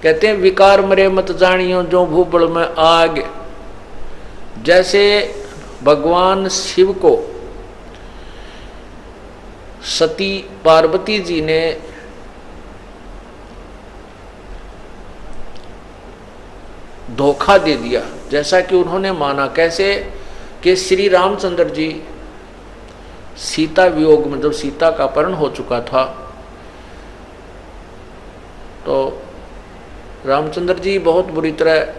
कहते हैं विकार मरे मत जानियो जो भूबल में आग। जैसे भगवान शिव को सती पार्वती जी ने धोखा दे दिया, जैसा कि उन्होंने माना। कैसे कि श्री रामचंद्र जी सीता वियोग में जब सीता का अपहरण हो चुका था तो रामचंद्र जी बहुत बुरी तरह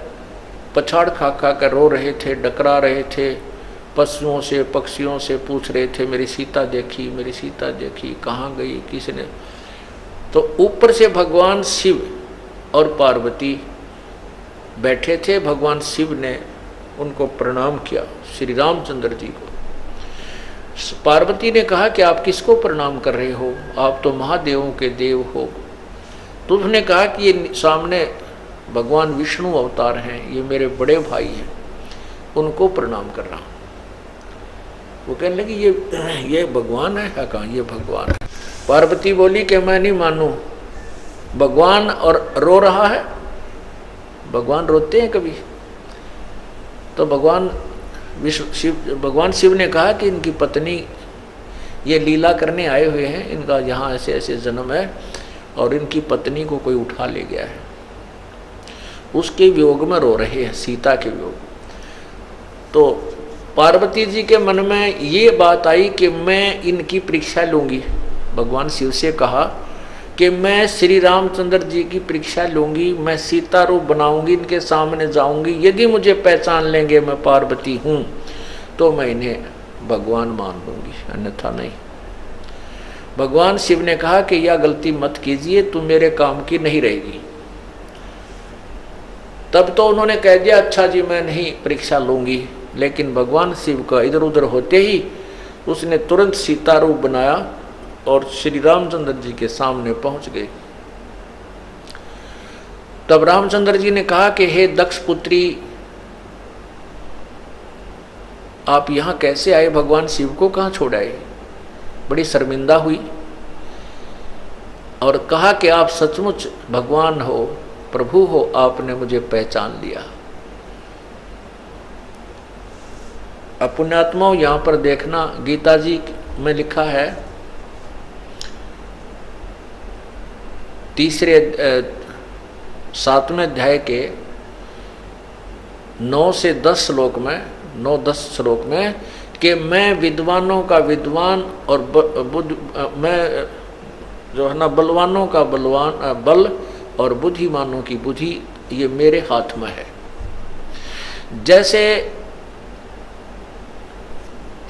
पछाड़ खा खा कर रो रहे थे, डकरा रहे थे, पशुओं से पक्षियों से पूछ रहे थे मेरी सीता देखी, मेरी सीता देखी, कहाँ गई, किसने। तो ऊपर से भगवान शिव और पार्वती बैठे थे। भगवान शिव ने उनको प्रणाम किया, श्री रामचंद्र जी को। पार्वती ने कहा कि आप किसको प्रणाम कर रहे हो, आप तो महादेवों के देव हो। तो उसने कहा कि ये सामने भगवान विष्णु अवतार हैं, ये मेरे बड़े भाई हैं, उनको प्रणाम कर रहा हूँ। वो कहने लगी ये भगवान है? कहाँ ये भगवान है। पार्वती बोली कि मैं नहीं मानूं, भगवान और रो रहा है। भगवान रोते हैं कभी? तो भगवान शिव ने कहा कि इनकी पत्नी ये लीला करने आए हुए हैं, इनका यहाँ ऐसे ऐसे जन्म है और इनकी पत्नी को कोई उठा ले गया है, उसके वियोग में रो रहे हैं, सीता के वियोग। तो पार्वती जी के मन में ये बात आई कि मैं इनकी परीक्षा लूँगी। भगवान शिव से कहा कि मैं श्री रामचंद्र जी की परीक्षा लूँगी, मैं सीता रूप बनाऊँगी, इनके सामने जाऊँगी, यदि मुझे पहचान लेंगे मैं पार्वती हूँ तो मैं इन्हें भगवान मान लूँगी, अन्यथा नहीं। भगवान शिव ने कहा कि यह गलती मत कीजिए, तुम मेरे काम की नहीं रहेगी। तब तो उन्होंने कह दिया अच्छा जी मैं नहीं परीक्षा लूँगी, लेकिन भगवान शिव का इधर उधर होते ही उसने तुरंत सीता रूप बनाया और श्री रामचंद्र जी के सामने पहुंच गए। तब रामचंद्र जी ने कहा कि हे दक्ष पुत्री, आप यहां कैसे आए, भगवान शिव को कहां छोड़ आए? बड़ी शर्मिंदा हुई और कहा कि आप सचमुच भगवान हो, प्रभु हो, आपने मुझे पहचान लिया। अब पुण्यात्माओं यहां पर देखना, गीता जी में लिखा है तीसरे 7वें अध्याय के 9 से 10 श्लोक में, 9-10 श्लोक में कि मैं विद्वानों का विद्वान और मैं जो है ना बलवानों का बलवान बल और बुद्धिमानों की बुद्धि ये मेरे हाथ में है। जैसे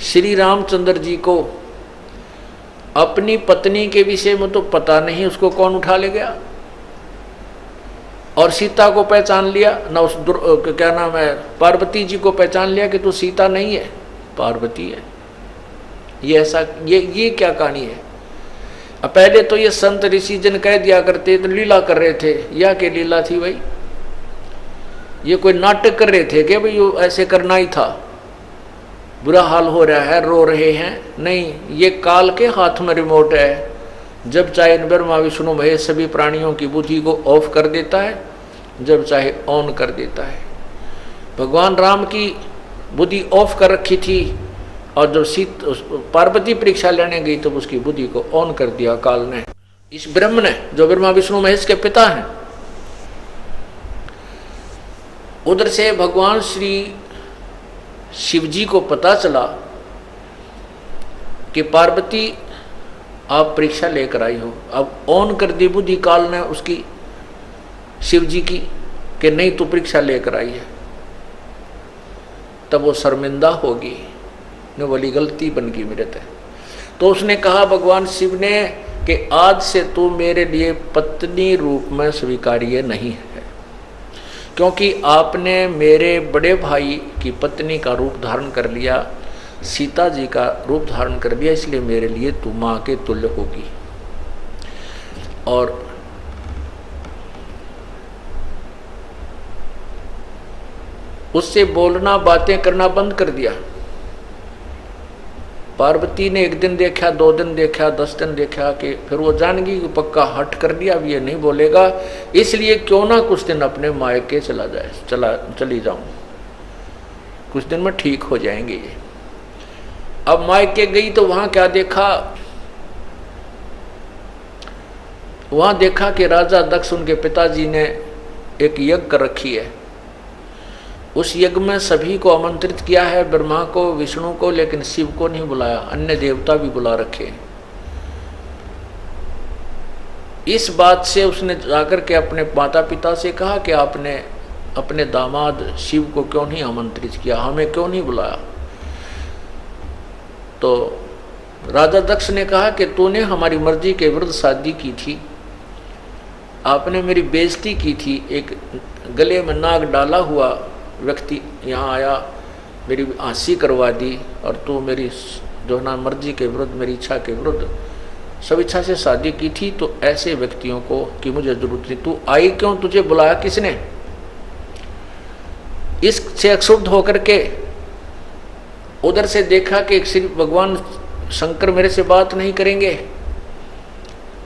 श्री रामचंद्र जी को अपनी पत्नी के विषय में तो पता नहीं उसको कौन उठा ले गया, और सीता को पहचान लिया ना, उस क्या नाम है पार्वती जी को पहचान लिया कि तू सीता नहीं है, पार्वती है। ये ऐसा ये क्या कहानी है? अब पहले तो ये संत ऋषि जन कह दिया करते तो लीला कर रहे थे, या के लीला थी भाई, ये कोई नाटक कर रहे थे कि भाई ऐसे करना ही था, बुरा हाल हो रहा है, रो रहे हैं। नहीं, ये काल के हाथ में रिमोट है, जब चाहे ब्रह्मा विष्णु महेश सभी प्राणियों की बुद्धि को ऑफ कर देता है, जब चाहे ऑन कर देता है। भगवान राम की बुद्धि ऑफ कर रखी थी और जब पार्वती परीक्षा लेने गई तो उसकी बुद्धि को ऑन कर दिया काल ने, इस ब्रह्म ने, जो ब्रह्मा विष्णु महेश के पिता हैं। उधर से भगवान श्री शिव जी को पता चला कि पार्वती आप परीक्षा लेकर आई हो। अब ऑन कर दी बुद्धि काल ने उसकी, शिव जी की, कि नहीं तू परीक्षा लेकर आई है। तब वो शर्मिंदा होगी, ने बोली गलती बन गई मेरे से। तो उसने कहा भगवान शिव ने कि आज से तू मेरे लिए पत्नी रूप में स्वीकार्य नहीं है, क्योंकि आपने मेरे बड़े भाई की पत्नी का रूप धारण कर लिया, सीता जी का रूप धारण कर लिया, इसलिए मेरे लिए तू माँ के तुल्य होगी। और उससे बोलना बातें करना बंद कर दिया। पार्वती ने एक दिन देखा, 2 दिन देखा, 10 दिन देखा कि फिर वो जान गई कि पक्का हट कर दिया, अब ये नहीं बोलेगा, इसलिए क्यों ना कुछ दिन अपने मायके चली जाऊं, कुछ दिन में ठीक हो जाएंगे ये। अब मायके गई तो वहां क्या देखा, वहां देखा कि राजा दक्ष उनके पिताजी ने एक यज्ञ कर रखी है। उस यज्ञ में सभी को आमंत्रित किया है, ब्रह्मा को, विष्णु को, लेकिन शिव को नहीं बुलाया, अन्य देवता भी बुला रखे। इस बात से उसने जाकर के अपने माता पिता से कहा कि आपने अपने दामाद शिव को क्यों नहीं आमंत्रित किया, हमें क्यों नहीं बुलाया। तो राजा दक्ष ने कहा कि तूने हमारी मर्जी के विरुद्ध शादी की थी, आपने मेरी बेइज्जती की थी, एक गले में नाग डाला हुआ व्यक्ति यहाँ आया, मेरी हंसी करवा दी, और तू मेरी जो ना मर्जी के विरुद्ध, मेरी इच्छा के विरुद्ध सब इच्छा से शादी की थी, तो ऐसे व्यक्तियों को कि मुझे जरूरत नहीं, तू आई क्यों, तुझे बुलाया किसने। इससे क्षुब्ध होकर के उधर से देखा कि श्री भगवान शंकर मेरे से बात नहीं करेंगे।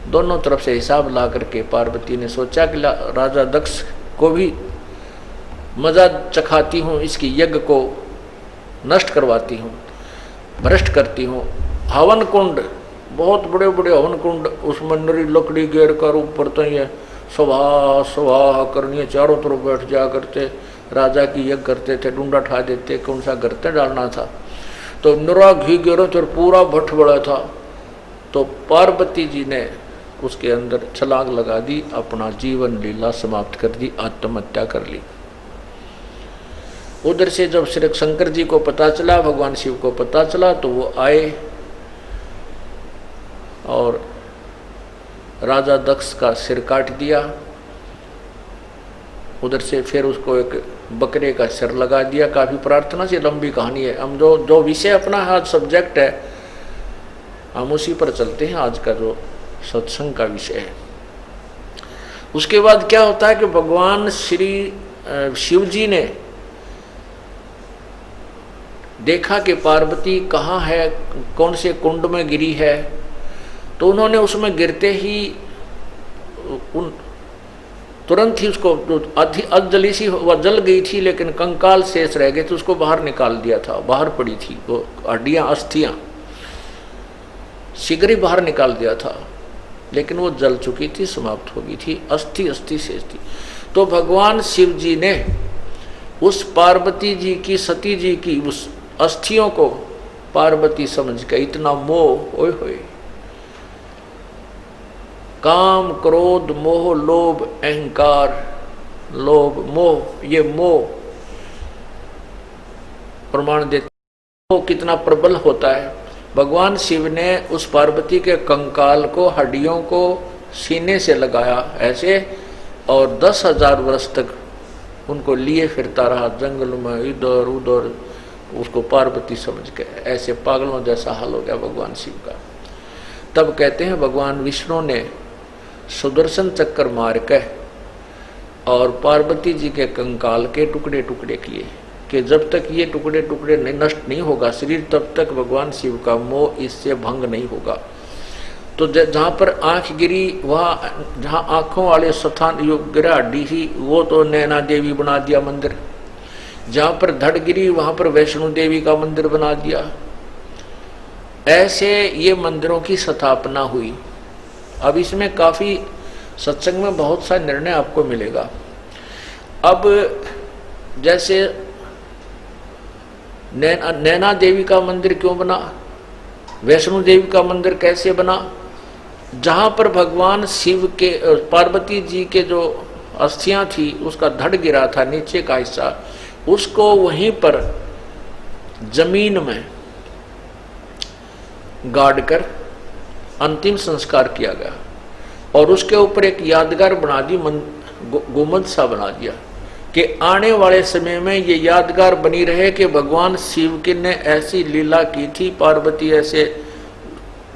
दोनों तरफ से हिसाब ला करके पार्वती ने सोचा कि राजा दक्ष को भी मजा चखाती हूँ, इसकी यज्ञ को नष्ट करवाती हूँ, भ्रष्ट करती हूँ। हवन कुंड, बहुत बड़े बड़े हवन कुंड, उसमें नरी लकड़ी घेर कर ऊपर तो ये सभा सभा करनी, चारों तरफ बैठ जा करते, राजा की यज्ञ करते थे, डूंडा ठा देते, कौन सा गर्ते डालना था, तो नरा घी घेरो तो पूरा भट्ट बड़ा था। तो पार्वती जी ने उसके अंदर छलांग लगा दी, अपना जीवन लीला समाप्त कर दी, आत्महत्या कर ली। उधर से जब श्री शंकर जी को पता चला, भगवान शिव को पता चला, तो वो आए और राजा दक्ष का सिर काट दिया। उधर से फिर उसको एक बकरे का सिर लगा दिया। काफी प्रार्थना से लंबी कहानी है। हम जो विषय अपना आज सब्जेक्ट है, हम उसी पर चलते हैं, आज का जो सत्संग का विषय है। उसके बाद क्या होता है कि भगवान श्री शिव जी ने देखा कि पार्वती कहाँ है, कौन से कुंड में गिरी है, तो उन्होंने उसमें गिरते ही तुरंत ही उसको, अधजली सी वह जल गई थी लेकिन कंकाल शेष रह गए थे, उसको बाहर निकाल दिया था, बाहर पड़ी थी वो हड्डियां, अस्थियां शीघ्र ही बाहर निकाल दिया था, लेकिन वो जल चुकी थी, समाप्त हो गई थी, अस्थि अस्थि शेष थी। तो भगवान शिव जी ने उस पार्वती जी की, सती जी की उस अस्थियों को पार्वती समझ के, इतना मोह, ओए होए, काम क्रोध मोह लोभ अहंकार, लोभ मोह, ये मोह प्रमाण देते मोह कितना प्रबल होता है। भगवान शिव ने उस पार्वती के कंकाल को, हड्डियों को सीने से लगाया ऐसे, और 10,000 वर्ष तक उनको लिए फिरता रहा जंगल में, इधर उधर, उसको पार्वती समझ के। ऐसे पागलों जैसा हाल हो गया भगवान शिव का। तब कहते हैं भगवान विष्णु ने सुदर्शन चक्कर मार के और पार्वती जी के कंकाल के टुकड़े टुकड़े किए कि जब तक ये टुकड़े टुकड़े नष्ट नहीं होगा शरीर, तब तक भगवान शिव का मोह इससे भंग नहीं होगा। तो जहाँ पर आंख गिरी, वहाँ जहाँ आंखों वाले स्थान गिरा हड्डी ही, वो तो नैना देवी बना दिया मंदिर। जहाँ पर धड़ गिरी, वहाँ पर वैष्णो देवी का मंदिर बना दिया। ऐसे ये मंदिरों की स्थापना हुई। अब इसमें काफी सत्संग में बहुत सा निर्णय आपको मिलेगा। अब जैसे नैना देवी का मंदिर क्यों बना, वैष्णो देवी का मंदिर कैसे बना, जहां पर भगवान शिव के, पार्वती जी के जो अस्थियां थी, उसका धड़ गिरा था नीचे का हिस्सा, उसको वहीं पर जमीन में गाड़ कर अंतिम संस्कार किया गया और उसके ऊपर एक यादगार बना दी, गुम्बद सा बना दिया कि आने वाले समय में ये यादगार बनी रहे कि भगवान शिव के ने ऐसी लीला की थी, पार्वती ऐसे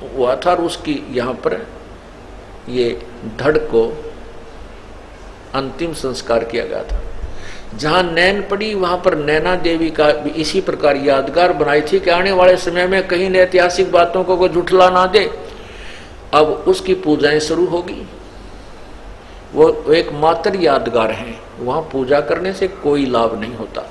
हुआ था, और उसकी यहाँ पर ये धड़ को अंतिम संस्कार किया गया था। जहां नैन पड़ी वहां पर नैना देवी का भी इसी प्रकार यादगार बनाई थी कि आने वाले समय में कहीं न ऐतिहासिक बातों को कोई झुठला ना दे। अब उसकी पूजाएं शुरू होगी। वो एक मात्र यादगार है, वहां पूजा करने से कोई लाभ नहीं होता।